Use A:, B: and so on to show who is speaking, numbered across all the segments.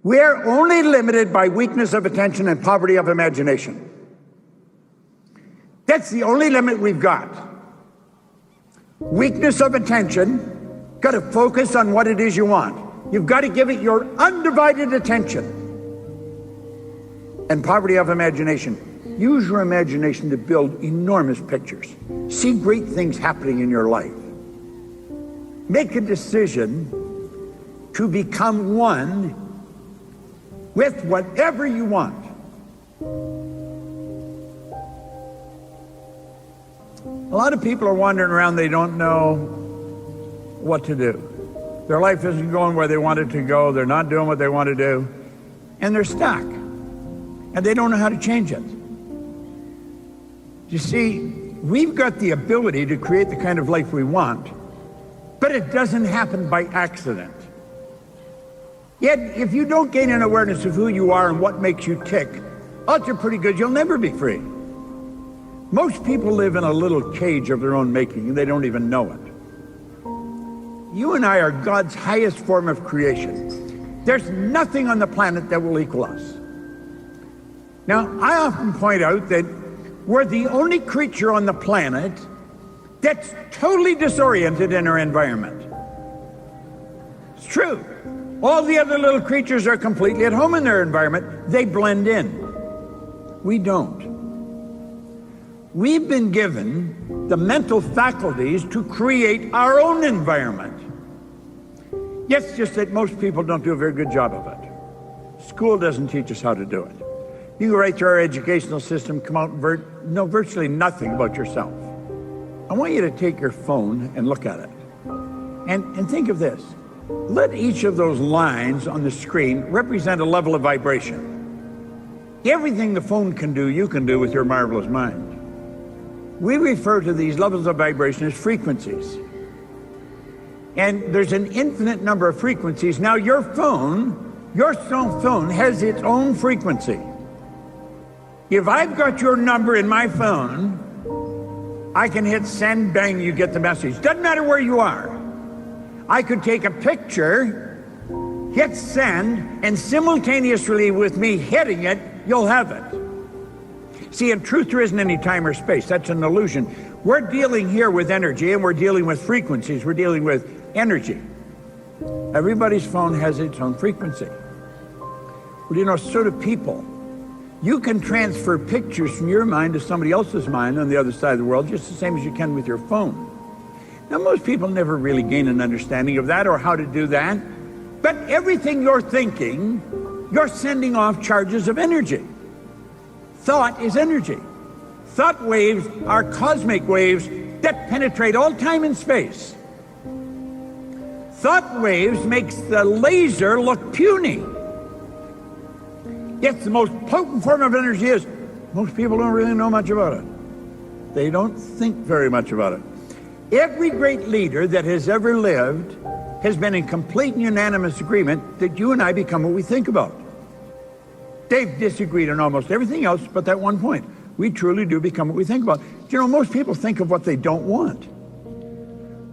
A: We're only limited by weakness of attention and poverty of imagination. That's the only limit we've got. Weakness of attention, got to focus on what it is you want. You've got to give it your undivided attention. And poverty of imagination. Use your imagination to build enormous pictures. See great things happening in your life. Make a decision to become one with whatever you want. A lot of people are wandering around, they don't know what to do. Their life isn't going where they want it to go, they're not doing what they want to do, and they're stuck. And they don't know how to change it. You see, we've got the ability to create the kind of life we want, but it doesn't happen by accident. Yet, if you don't gain an awareness of who you are and what makes you tick, odds are pretty good you'll never be free. Most people live in a little cage of their own making, and they don't even know it. You and I are God's highest form of creation. There's nothing on the planet that will equal us. Now, I often point out that we're the only creature on the planet that's totally disoriented in our environment. It's true. All the other little creatures are completely at home in their environment. They blend in. We don't. We've been given the mental faculties to create our own environment. It's just that most people don't do a very good job of it. School doesn't teach us how to do it. You go right through our educational system, come out and know virtually nothing about yourself. I want you to take your phone and look at it. And think of this. Let each of those lines on the screen represent a level of vibration. Everything the phone can do, you can do with your marvelous mind. We refer to these levels of vibration as frequencies. And there's an infinite number of frequencies. Now your phone has its own frequency. If I've got your number in my phone, I can hit send, bang, you get the message. Doesn't matter where you are. I could take a picture, hit send, and simultaneously with me hitting it, you'll have it. See, in truth, there isn't any time or space. That's an illusion. We're dealing here with energy, and we're dealing with frequencies. We're dealing with energy. Everybody's phone has its own frequency. Well, you know, so do people. You can transfer pictures from your mind to somebody else's mind on the other side of the world just the same as you can with your phone. Now, most people never really gain an understanding of that or how to do that. But everything you're thinking, you're sending off charges of energy. Thought is energy. Thought waves are cosmic waves that penetrate all time and space. Thought waves makes the laser look puny. It's the most potent form of energy is. Most people don't really know much about it. They don't think very much about it. Every great leader that has ever lived has been in complete and unanimous agreement that you and I become what we think about. They've disagreed on almost everything else but that one point. We truly do become what we think about. You know, most people think of what they don't want.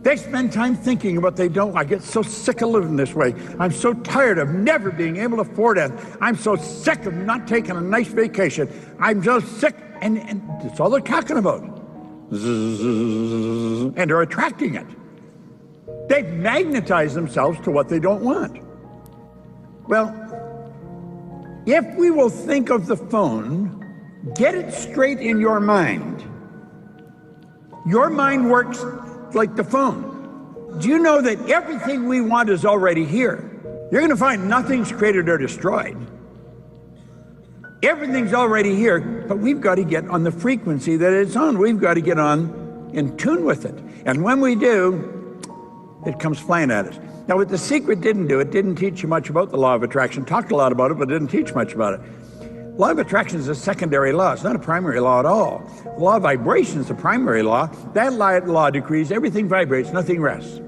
A: They spend time thinking about what they don't. I get so sick of living this way. I'm so tired of never being able to afford it. I'm so sick of not taking a nice vacation. I'm so sick, and that's all they're talking about. And they're attracting it. They've magnetized themselves to what they don't want. Well, if we will think of the phone, get it straight in your mind. Your mind works like the phone. Do you know that everything we want is already here? You're going to find nothing's created or destroyed. Everything's already here, but we've got to get on the frequency that it's on. We've got to get on in tune with it. And when we do, it comes flying at us. Now, what The Secret didn't do, it didn't teach you much about the law of attraction. Talked a lot about it, but didn't teach much about it. Law of attraction is a secondary law. It's not a primary law at all. The law of vibration is the primary law. That law decrees everything vibrates, nothing rests.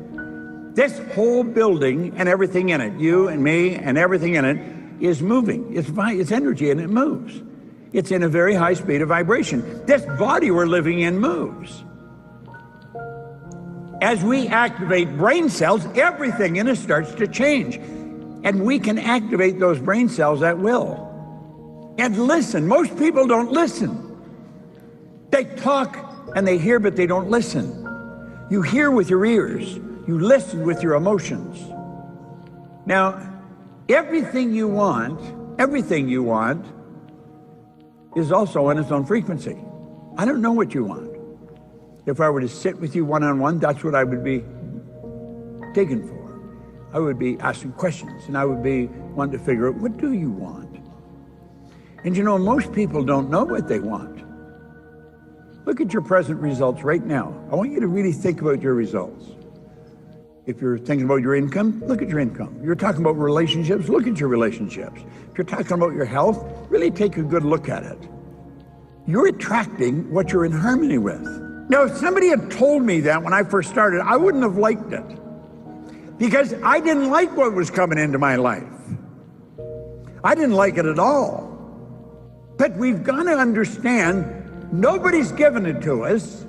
A: This whole building and everything in it, you and me and everything in it, is moving. It's energy and it moves. It's in a very high speed of vibration. This body we're living in moves. As we activate brain cells, everything in us starts to change. And we can activate those brain cells at will. And listen, most people don't listen. They talk and they hear, but they don't listen. You hear with your ears, you listen with your emotions. Now, everything you want is also on its own frequency. I don't know what you want. If I were to sit with you one-on-one, that's what I would be digging for. I would be asking questions, and I would be wanting to figure out, what do you want? And you know, most people don't know what they want. Look at your present results right now. I want you to really think about your results. If you're thinking about your income, look at your income. You're talking about relationships, look at your relationships. If you're talking about your health, really take a good look at it. You're attracting what you're in harmony with. Now, if somebody had told me that when I first started, I wouldn't have liked it. Because I didn't like what was coming into my life. I didn't like it at all. But we've got to understand, nobody's given it to us.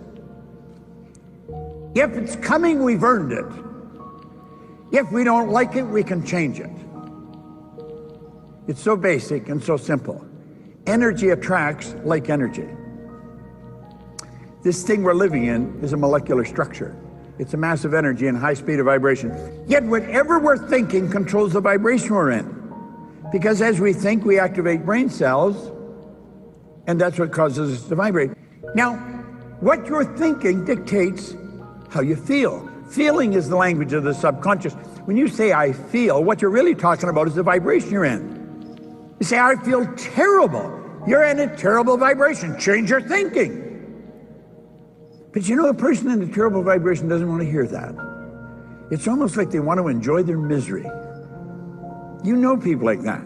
A: If it's coming, we've earned it. If we don't like it, we can change it. It's so basic and so simple. Energy attracts like energy. This thing we're living in is a molecular structure. It's a massive energy and high speed of vibration. Yet whatever we're thinking controls the vibration we're in. Because as we think, we activate brain cells, and that's what causes us to vibrate. Now, what you're thinking dictates how you feel. Feeling is the language of the subconscious. When you say, I feel, what you're really talking about is the vibration you're in. You say, I feel terrible. You're in a terrible vibration. Change your thinking. But you know, a person in a terrible vibration doesn't want to hear that. It's almost like they want to enjoy their misery. You know people like that.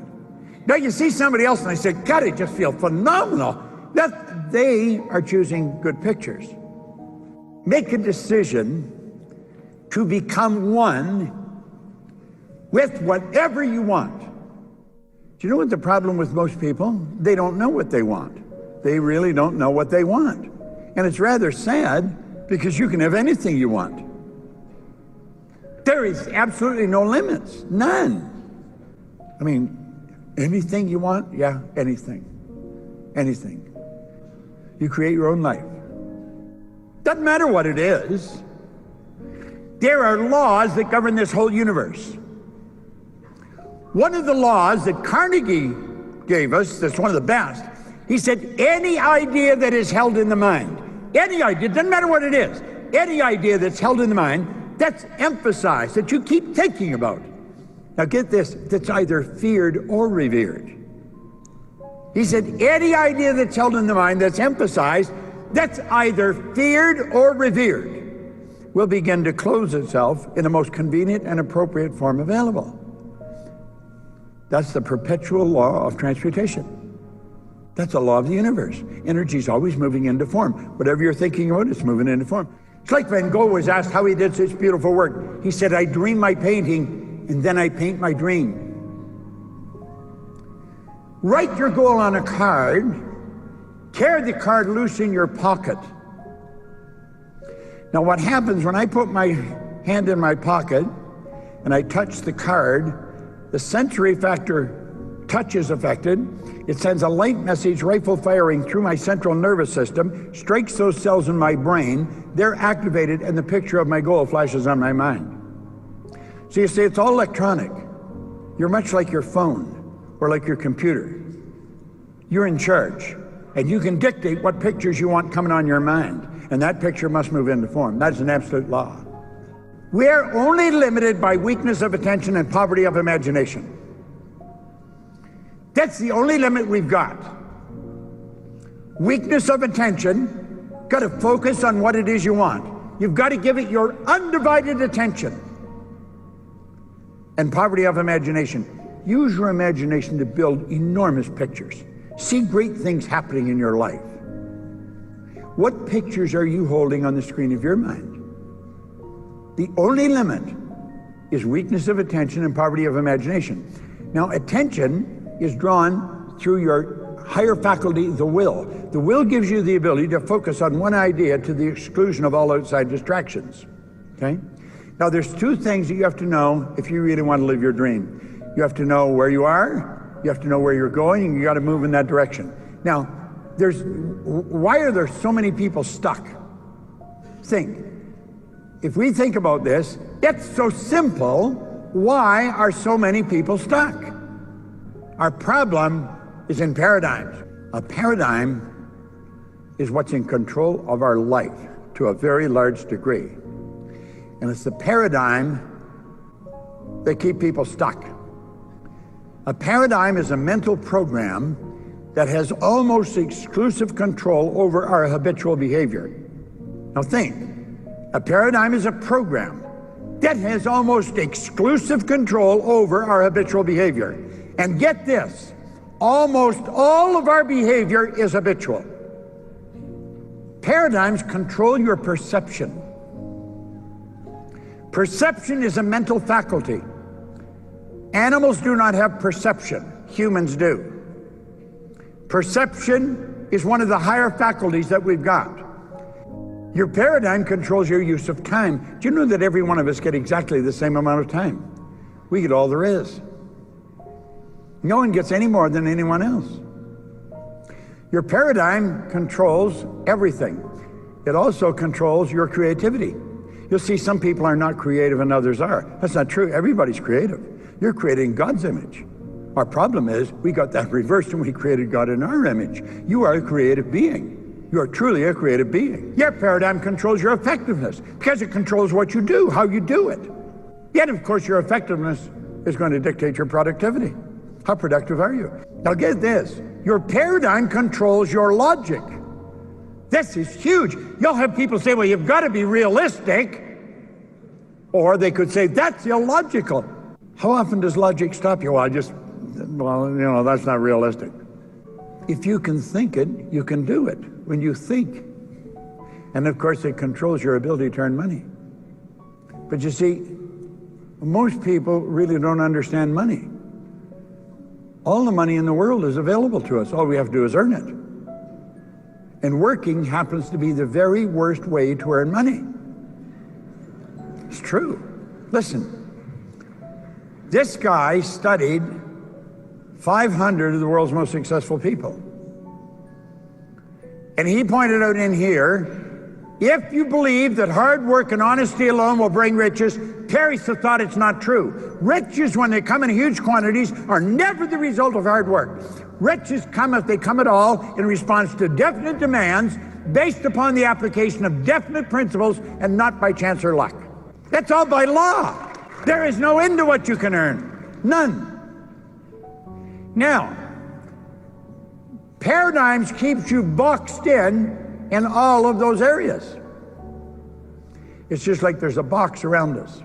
A: Now you see somebody else and they say, God, I just feel phenomenal. That they are choosing good pictures. Make a decision to become one with whatever you want. Do you know what the problem with most people? They don't know what they want. They really don't know what they want. And it's rather sad because you can have anything you want. There is absolutely no limits, none. I mean, anything you want? Yeah, anything. Anything. You create your own life. Doesn't matter what it is. There are laws that govern this whole universe. One of the laws that Carnegie gave us, that's one of the best, he said, any idea that is held in the mind, any idea, doesn't matter what it is, any idea that's held in the mind, that's emphasized, that you keep thinking about. Now get this, that's either feared or revered. He said, any idea that's held in the mind, that's emphasized, that's either feared or revered, will begin to close itself in the most convenient and appropriate form available. That's the perpetual law of transmutation. That's the law of the universe. Energy is always moving into form. Whatever you're thinking about, it's moving into form. It's like Van Gogh was asked how he did such beautiful work. He said, I dream my painting, and then I paint my dream. Write your goal on a card, tear the card loose in your pocket. Now what happens when I put my hand in my pocket and I touch the card, the sensory factor touch is affected. It sends a light message, rifle firing through my central nervous system, strikes those cells in my brain, they're activated, and the picture of my goal flashes on my mind. So you see, it's all electronic. You're much like your phone or like your computer. You're in charge, and you can dictate what pictures you want coming on your mind, and that picture must move into form. That is an absolute law. We're only limited by weakness of attention and poverty of imagination. That's the only limit we've got. Weakness of attention, got to focus on what it is you want. You've got to give it your undivided attention. And poverty of imagination. Use your imagination to build enormous pictures. See great things happening in your life. What pictures are you holding on the screen of your mind? The only limit is weakness of attention and poverty of imagination. Now, attention is drawn through your higher faculty, the will. The will gives you the ability to focus on one idea to the exclusion of all outside distractions, okay? Now, there's two things that you have to know if you really want to live your dream. You have to know where you are, you have to know where you're going, and you got to move in that direction. Now, why are there so many people stuck? Think. If we think about this, it's so simple. Why are so many people stuck? Our problem is in paradigms. A paradigm is what's in control of our life to a very large degree. And it's the paradigm that keep people stuck. A paradigm is a mental program that has almost exclusive control over our habitual behavior. Now think, a paradigm is a program that has almost exclusive control over our habitual behavior. And get this, almost all of our behavior is habitual. Paradigms control your perception. Perception is a mental faculty. Animals do not have perception, humans do. Perception is one of the higher faculties that we've got. Your paradigm controls your use of time. Do you know that every one of us get exactly the same amount of time? We get all there is. No one gets any more than anyone else. Your paradigm controls everything. It also controls your creativity. You'll see some people are not creative and others are. That's not true. Everybody's creative. You're created in God's image. Our problem is we got that reversed and we created God in our image. You are a creative being. You are truly a creative being. Your paradigm controls your effectiveness because it controls what you do, how you do it. Yet, of course, your effectiveness is going to dictate your productivity. How productive are you? Now get this, your paradigm controls your logic. This is huge. You'll have people say, well, you've got to be realistic. Or they could say, that's illogical. How often does logic stop you? Well, that's not realistic. If you can think it, you can do it when you think. And of course, it controls your ability to earn money. But you see, most people really don't understand money. All the money in the world is available to us. All we have to do is earn it. And working happens to be the very worst way to earn money. It's true. Listen, this guy studied 500 of the world's most successful people. And he pointed out in here, if you believe that hard work and honesty alone will bring riches, perish the thought it's not true. Riches, when they come in huge quantities, are never the result of hard work. Riches come, if they come at all, in response to definite demands based upon the application of definite principles and not by chance or luck. That's all by law. There is no end to what you can earn. None. Now, paradigms keeps you boxed in all of those areas. It's just like there's a box around us.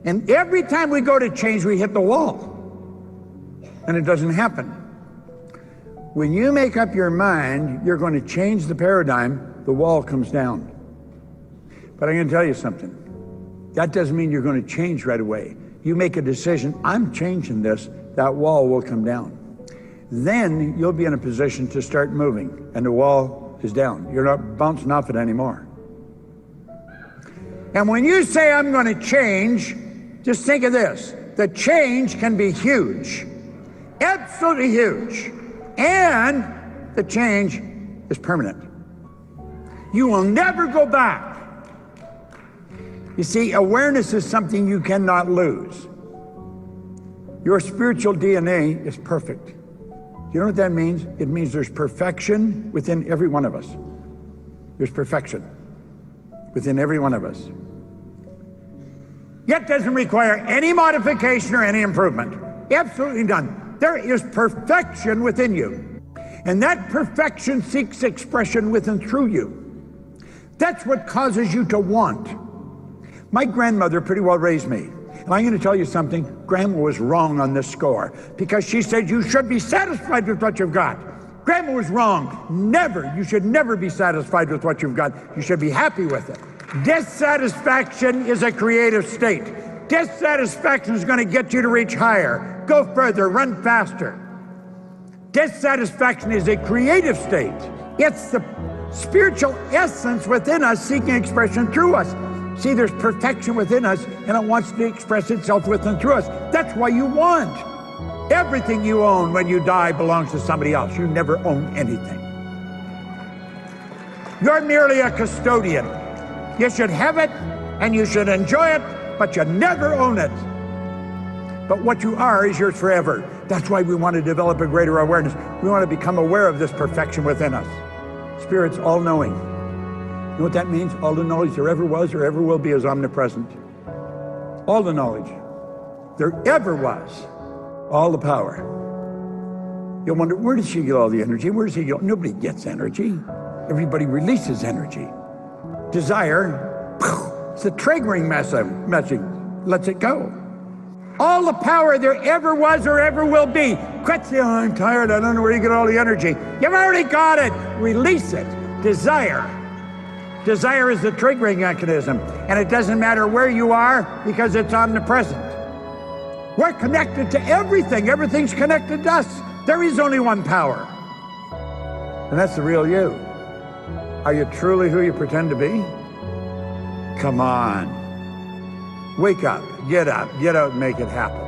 A: And every time we go to change, we hit the wall. And it doesn't happen. When you make up your mind, you're going to change the paradigm, the wall comes down. But I'm going to tell you something. That doesn't mean you're going to change right away. You make a decision, I'm changing this, that wall will come down. Then you'll be in a position to start moving, and the wall is down. You're not bouncing off it anymore. And when you say, I'm going to change, just think of this. The change can be huge, absolutely huge, and the change is permanent. You will never go back. You see, awareness is something you cannot lose. Your spiritual DNA is perfect. You know what that means? It means there's perfection within every one of us. There's perfection within every one of us. Yet doesn't require any modification or any improvement. Absolutely none. There is perfection within you. And that perfection seeks expression within through you. That's what causes you to want. My grandmother pretty well raised me. And I'm going to tell you something, Grandma was wrong on this score because she said you should be satisfied with what you've got. Grandma was wrong. Never. You should never be satisfied with what you've got. You should be happy with it. Dissatisfaction is a creative state. Dissatisfaction is going to get you to reach higher, go further, run faster. Dissatisfaction is a creative state. It's the spiritual essence within us seeking expression through us. See, there's perfection within us, and it wants to express itself with and through us. That's why you want. Everything you own when you die belongs to somebody else. You never own anything. You're merely a custodian. You should have it, and you should enjoy it, but you never own it. But what you are is yours forever. That's why we want to develop a greater awareness. We want to become aware of this perfection within us. Spirit's all-knowing. You know what that means? All the knowledge there ever was or ever will be is omnipresent. All the knowledge there ever was. All the power. You'll wonder, where does she get all the energy? Where does he get? Nobody gets energy. Everybody releases energy. Desire, it's a triggering message. Lets it go. All the power there ever was or ever will be. Quit saying, oh, I'm tired, I don't know where you get all the energy. You've already got it. Release it. Desire. Desire is the triggering mechanism, and it doesn't matter where you are because it's omnipresent. We're connected to everything. Everything's connected to us. There is only one power, and that's the real you. Are you truly who you pretend to be? Come on. Wake up, get out and make it happen.